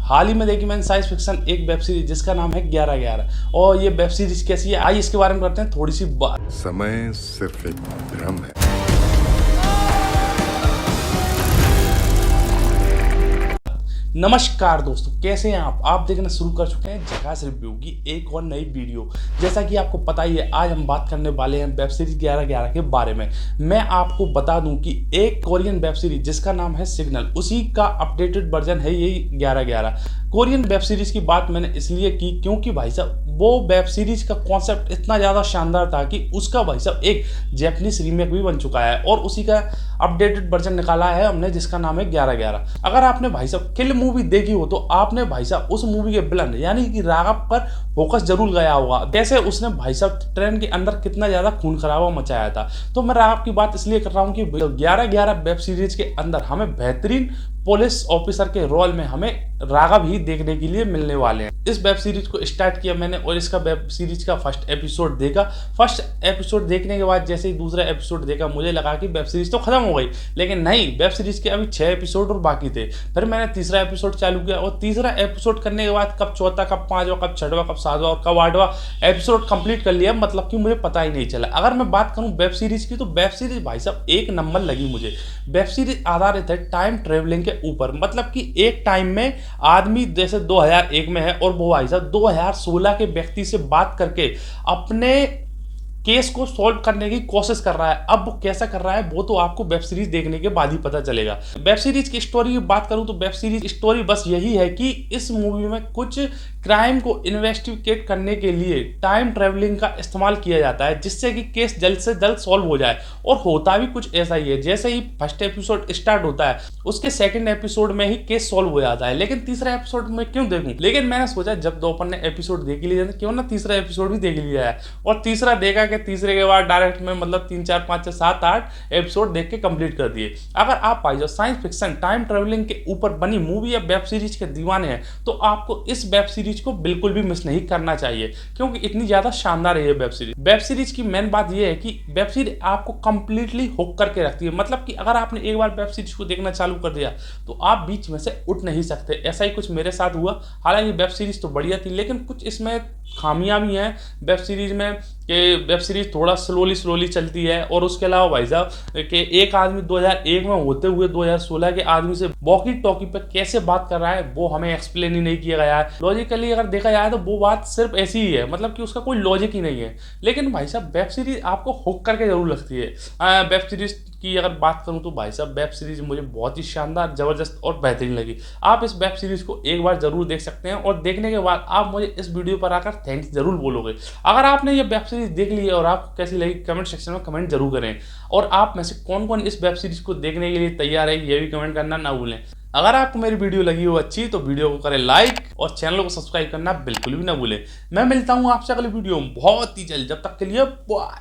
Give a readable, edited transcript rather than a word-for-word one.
हाल ही में देखी मैंने साइंस फिक्शन एक वेब सीरीज जिसका नाम है 11/11 और ये वेब सीरीज कैसी है आइए इसके बारे में करते हैं थोड़ी सी बात। समय सिर्फ एक भ्रम है। नमस्कार दोस्तों, कैसे हैं आप देखना शुरू कर चुके हैं झकास रिव्यू की एक और नई वीडियो। जैसा कि आपको पता ही है, आज हम बात करने वाले हैं वेब सीरीज 11/11 के बारे में। मैं आपको बता दूं कि एक कोरियन वेब सीरीज जिसका नाम है सिग्नल, उसी का अपडेटेड वर्जन है यही 11/11। कोरियन वेब सीरीज की बात मैंने इसलिए की क्योंकि भाई साहब वो वेब सीरीज का कॉन्सेप्ट इतना ज़्यादा शानदार था कि उसका भाई साहब एक जैपनीज रीमेक भी बन चुका है और उसी का अपडेटेड वर्जन निकाला है हमने जिसका नाम है 11/11। अगर आपने भाई साहब किल मूवी देखी हो तो आपने भाई साहब उस मूवी के विलन यानी कि राघव पर फोकस जरूर गया होगा, जैसे उसने भाई साहब ट्रेन के अंदर कितना ज्यादा खून खराबा मचाया था। तो मैं राघव की बात इसलिए कर रहा हूँ कि 11/11 वेब सीरीज के अंदर हमें बेहतरीन पुलिस ऑफिसर के रोल में हमें राघव ही देखने के लिए मिलने वाले हैं। इस वेब सीरीज को स्टार्ट किया मैंने और इसका वेब सीरीज का फर्स्ट एपिसोड देखा। फर्स्ट एपिसोड देखने के बाद जैसे ही दूसरा एपिसोड देखा मुझे लगा कि वेब सीरीज तो खत्म हो गई, लेकिन नहीं, वेब सीरीज के अभी 6 एपिसोड और बाकी थे। फिर मैंने तीसरा एपिसोड चालू किया और तीसरा एपिसोड करने के बाद कब चौथा, कब पांचवा, कब छठवा, कब सातवां और कब आठवां एपिसोड कंप्लीट कर लिया, मतलब कि मुझे पता ही नहीं चला। अगर मैं बात करूं वेब सीरीज की तो वेब सीरीज भाई साहब एक नंबर लगी मुझे। वेब सीरीज आधारित है टाइम ट्रेवलिंग के ऊपर, मतलब कि एक टाइम में आदमी जैसे 2001 में है और वो भाई साहब 2016 के व्यक्ति से बात करके अपने केस को सॉल्व करने की कोशिश कर रहा है। अब वो कैसा कर रहा है वो तो आपको वेब सीरीज देखने के बाद ही पता चलेगा। वेब सीरीज की स्टोरी की बात करूं तो वेब सीरीज स्टोरी बस यही है कि इस मूवी में कुछ क्राइम को इन्वेस्टिगेट करने के लिए टाइम ट्रेवलिंग का इस्तेमाल किया जाता है जिससे कि केस जल्द से जल्द सॉल्व हो जाए। और होता भी कुछ ऐसा ही है, जैसे ही फर्स्ट एपिसोड स्टार्ट होता है उसके सेकंड एपिसोड में ही केस सॉल्व हो जाता है। लेकिन तीसरा एपिसोड में क्यों देखूं, लेकिन मैंने सोचा जब दो अपन ने एपिसोड देख लिया क्यों ना तीसरा एपिसोड भी देख लिया है। और तीसरा देखा कि तीसरे के बाद डायरेक्ट में मतलब 3 4 5 6 7 8 एपिसोड देख के कंप्लीट कर दिए। अगर आप भाई जो साइंस फिक्शन टाइम ट्रेवलिंग के ऊपर बनी मूवी या वेब सीरीज के दीवाने हैं तो आपको इस वेब सीरीज को बिल्कुल भी मिस नहीं करना चाहिए क्योंकि इतनी ज्यादा शानदार है ये वेब सीरीज। वेब सीरीज की मेन बात ये है कि वेब सीरीज आपको कंप्लीटली हुक करके रखती है, मतलब कि अगर आपने एक बार वेब सीरीज को देखना चालू कर दिया तो आप बीच में से उठ नहीं सकते। ऐसा ही कुछ मेरे साथ हुआ। हालांकि वेब सीरीज तो बढ़िया थी लेकिन कुछ इसमें खामियां भी हैं वेब सीरीज में कि वेब सीरीज थोड़ा स्लोली चलती है। और उसके अलावा भाई साहब कि एक आदमी 2001 में होते हुए 2016 के आदमी से वॉकी टॉकी पे कैसे बात कर रहा है वो हमें एक्सप्लेन ही नहीं किया गया है। लॉजिकली अगर देखा जाए तो वो बात सिर्फ ऐसी ही है, मतलब कि उसका कोई लॉजिक ही नहीं है। लेकिन भाई साहब वेब सीरीज आपको हुक करके जरूर लगती है। वेब सीरीज की अगर बात करूं तो भाई साहब वेब सीरीज मुझे बहुत ही शानदार, जबरदस्त और बेहतरीन लगी। आप इस वेब सीरीज को एक बार जरूर देख सकते हैं और देखने के बाद आप मुझे इस वीडियो पर आकर थैंक्स जरूर बोलोगे। अगर आपने ये वेब सीरीज देख ली है और आपको कैसी लगी कमेंट सेक्शन में कमेंट जरूर करें। और आप में से कौन कौन इस वेब सीरीज को देखने के लिए तैयार है ये भी कमेंट करना ना भूलें। अगर आपको मेरी वीडियो लगी हो अच्छी तो वीडियो को करें लाइक और चैनल को सब्सक्राइब करना बिल्कुल भी ना भूलें। मैं मिलता हूं आपसे अगली वीडियो में बहुत ही जल्द, जब तक के लिए बाय।